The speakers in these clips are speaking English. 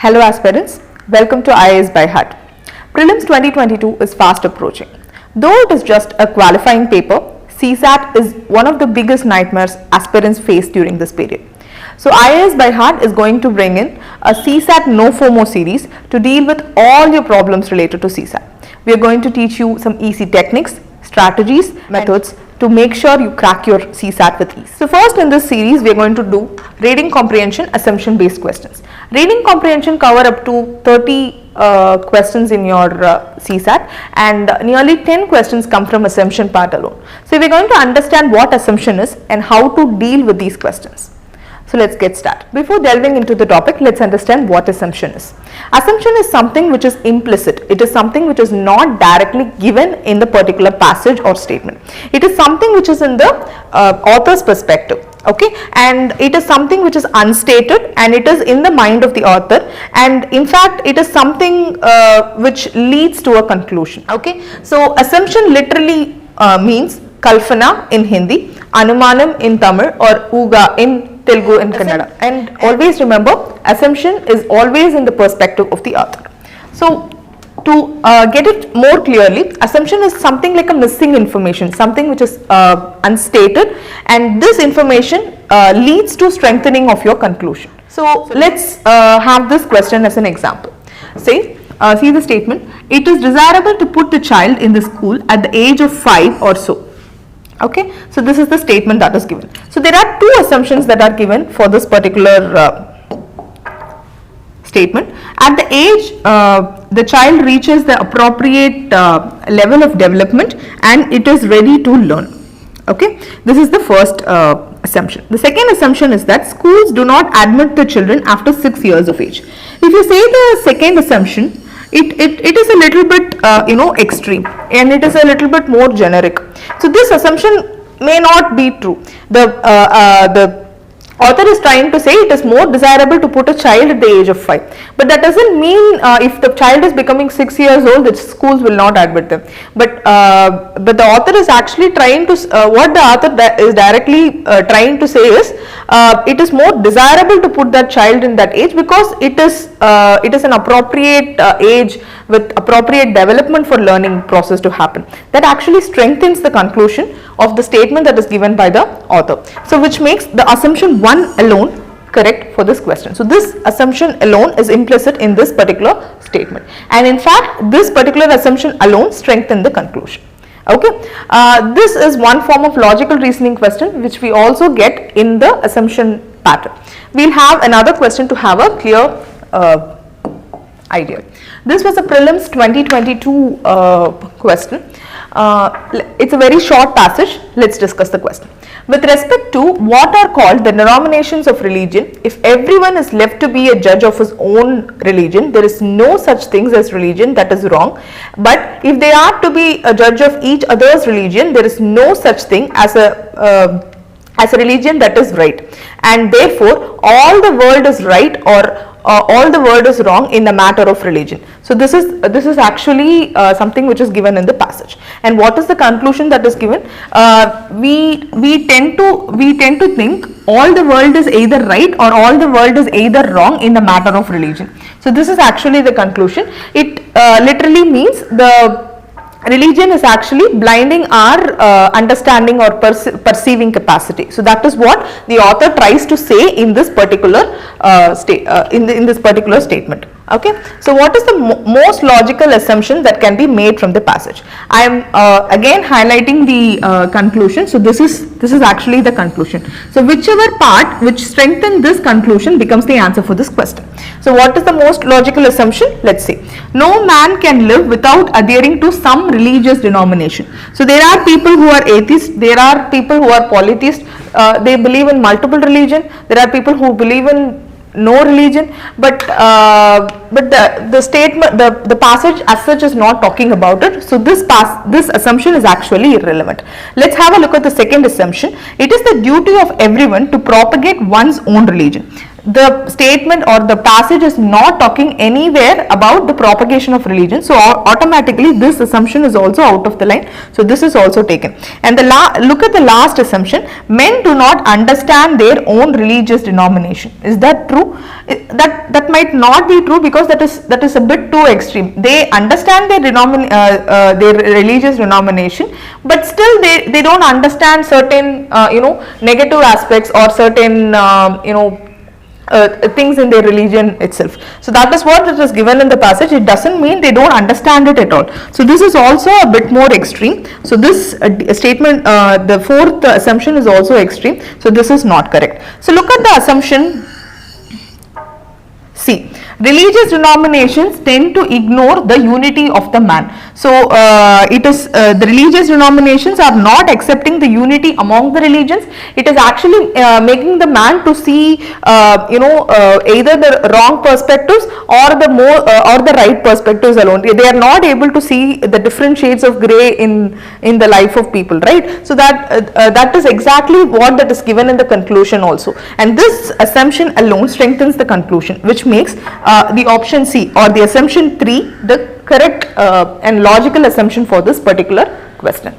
Hello aspirants, welcome to IAS by Heart. Prelims 2022 is fast approaching. Though it is just a qualifying paper, CSAT is one of the biggest nightmares aspirants face during this period. So IAS by Heart is going to bring in a CSAT No FOMO series to deal with all your problems related to CSAT. We are going to teach you some easy techniques, strategies, methods to make sure you crack your CSAT with ease. So first in this series we are going to do reading comprehension assumption based questions. Reading comprehension cover up to 30 questions in your CSAT, and nearly 10 questions come from assumption part alone. So we are going to understand what assumption is and how to deal with these questions. So let's get started. Before delving into the topic, let's understand what assumption is. Assumption is something which is implicit. It is something which is not directly given in the particular passage or statement. It is something which is in the author's perspective, okay, and it is something which is unstated and it is in the mind of the author, and in fact it is something which leads to a conclusion, okay. So assumption literally means kalpana in Hindi, anumanam in Tamil, or uga in Telugu and Kannada. And always remember, assumption is always in the perspective of the author. So to get it more clearly, assumption is something like a missing information, something which is unstated, and this information leads to strengthening of your conclusion. So let's have this question as an example. Say, see the statement, it is desirable to put the child in the school at the age of 5 or so. Okay, so this is the statement that is given. So there are two assumptions that are given for this particular statement. At the age the child reaches the appropriate level of development and it is ready to learn. Okay, this is the first assumption. The second assumption is that schools do not admit the children after 6 years of age. If you say the second assumption, it is a little bit extreme, and it is a little bit more generic. So this assumption may not be true. The author is trying to say it is more desirable to put a child at the age of 5, but that doesn't mean if the child is becoming 6 years old, the schools will not admit them. But the author is actually trying to what the author is directly trying to say is it is more desirable to put that child in that age because it is an appropriate age with appropriate development for learning process to happen. That actually strengthens the conclusion of the statement that is given by the author. So which makes the assumption 1 alone correct for this question. So this assumption alone is implicit in this particular statement, and in fact this particular assumption alone strengthens the conclusion. Okay, this is one form of logical reasoning question which we also get in the assumption pattern. We'll have another question to have a clear idea. This was a prelims 2022 question. It's a very short passage. Let's discuss the question. With respect to what are called the denominations of religion, if everyone is left to be a judge of his own religion, there is no such things as religion, that is wrong. But if they are to be a judge of each other's religion, there is no such thing as a religion that is right, and therefore all the world is right or all the world is wrong in the matter of religion. So this is actually something which is given in the passage. And what is the conclusion that is given? We tend to think all the world is either right or all the world is either wrong in the matter of religion. So this is actually the conclusion. It literally means the religion is actually blinding our understanding or perceiving capacity. So that is what the author tries to say in this particular in this particular statement. Okay, so what is the most logical assumption that can be made from the passage? I am again highlighting the conclusion. So this is actually the conclusion. So whichever part which strengthens this conclusion becomes the answer for this question. So what is the most logical assumption? Let's see. No man can live without adhering to some religious denomination. So there are people who are atheists, there are people who are polytheists, they believe in multiple religion, there are people who believe in no religion, but the statement, the passage as such is not talking about it. So this assumption is actually irrelevant. Let's have a look at the second assumption. It is the duty of everyone to propagate one's own religion. the statement or the passage is not talking anywhere about the propagation of religion, so automatically this assumption is also out of the line. So this is also taken. And look at the last assumption, men do not understand their own religious denomination. Is that true? That might not be true, because that is a bit too extreme. They understand their religious denomination, but still they don't understand certain negative aspects or certain things in their religion itself. So that is what it is given in the passage. It doesn't mean they don't understand it at all. So this is also a bit more extreme. So this statement, the fourth assumption is also extreme. So this is not correct. So look at the assumption C. Religious denominations tend to ignore the unity of the man. So the religious denominations are not accepting the unity among the religions. It is actually making the man to see either the wrong perspectives or the right perspectives alone. They are not able to see the different shades of grey in the life of people, right? So that is exactly what that is given in the conclusion also. And this assumption alone strengthens the conclusion, which makes the option C or the assumption 3 the correct and logical assumption for this particular question.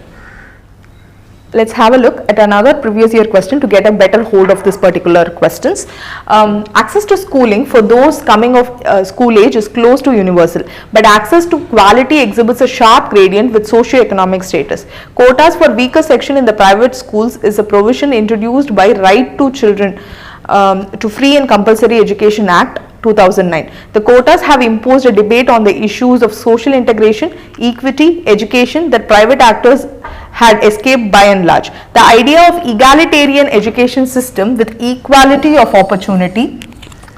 Let's have a look at another previous year question to get a better hold of this particular questions. Access to schooling for those coming of school age is close to universal, but access to quality exhibits a sharp gradient with socio-economic status. Quotas for weaker section in the private schools is a provision introduced by Right to Children to Free and Compulsory Education Act 2009. The quotas have imposed a debate on the issues of social integration, equity, education that private actors had escaped by and large. The idea of egalitarian education system with equality of opportunity,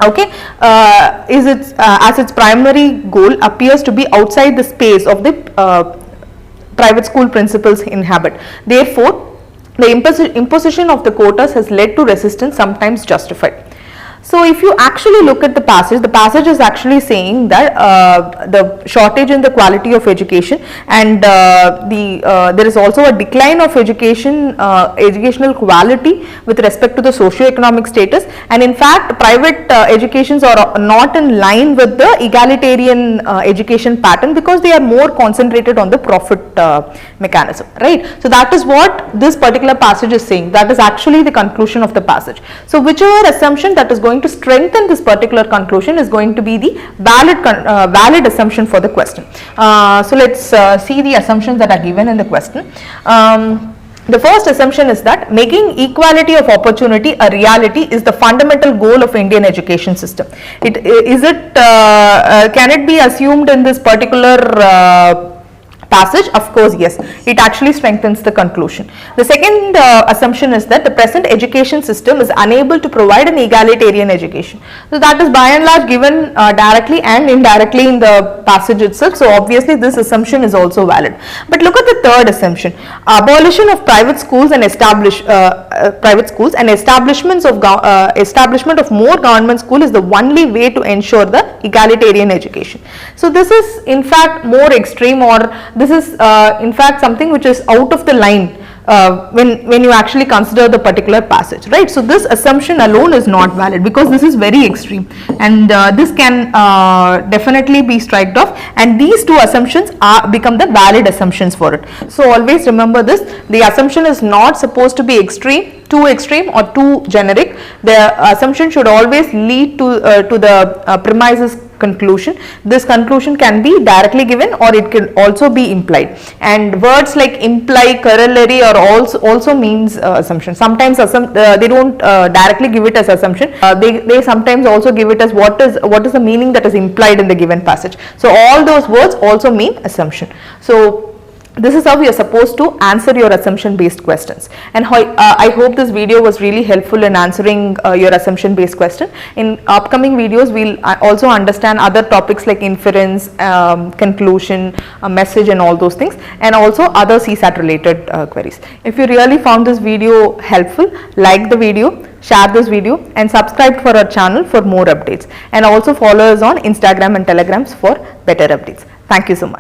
okay, as its primary goal appears to be outside the space of the private school principles inhabit. Therefore, the imposition of the quotas has led to resistance, sometimes justified. So if you actually look at the passage is actually saying that the shortage in the quality of education, and there is also a decline of educational quality with respect to the socio-economic status, and in fact private educations are not in line with the egalitarian education pattern, because they are more concentrated on the profit mechanism, right? So that is what this particular passage is saying. That is actually the conclusion of the passage. So whichever assumption that is going to strengthen this particular conclusion is going to be the valid assumption for the question. So let's see the assumptions that are given in the question. The first assumption is that making equality of opportunity a reality is the fundamental goal of Indian education system. Can it be assumed in this particular passage? Of course, yes. It actually strengthens the conclusion. The second assumption is that the present education system is unable to provide an egalitarian education. So that is by and large given directly and indirectly in the passage itself. So obviously this assumption is also valid. But look at the third assumption. Abolition of private schools and establishment of more government school is the only way to ensure the egalitarian education. So this is in fact more extreme, or this is in fact something which is out of the line when you actually consider the particular passage, right? So this assumption alone is not valid, because this is very extreme, and this can definitely be striked off, and these two assumptions become the valid assumptions for it. So always remember this: the assumption is not supposed to be extreme, too extreme or too generic. The assumption should always lead to the premises conclusion. This conclusion can be directly given, or it can also be implied, and words like imply, corollary are also means assumption. Sometimes they don't directly give it as assumption. They sometimes also give it as what is the meaning that is implied in the given passage. So all those words also mean assumption. So this is how you are supposed to answer your assumption based questions, and I hope this video was really helpful in answering your assumption based question. In upcoming videos we will also understand other topics like inference, conclusion, message, and all those things, and also other CSAT related queries. If you really found this video helpful, like the video, share this video, and subscribe for our channel for more updates, and also follow us on Instagram and Telegrams for better updates. Thank you so much.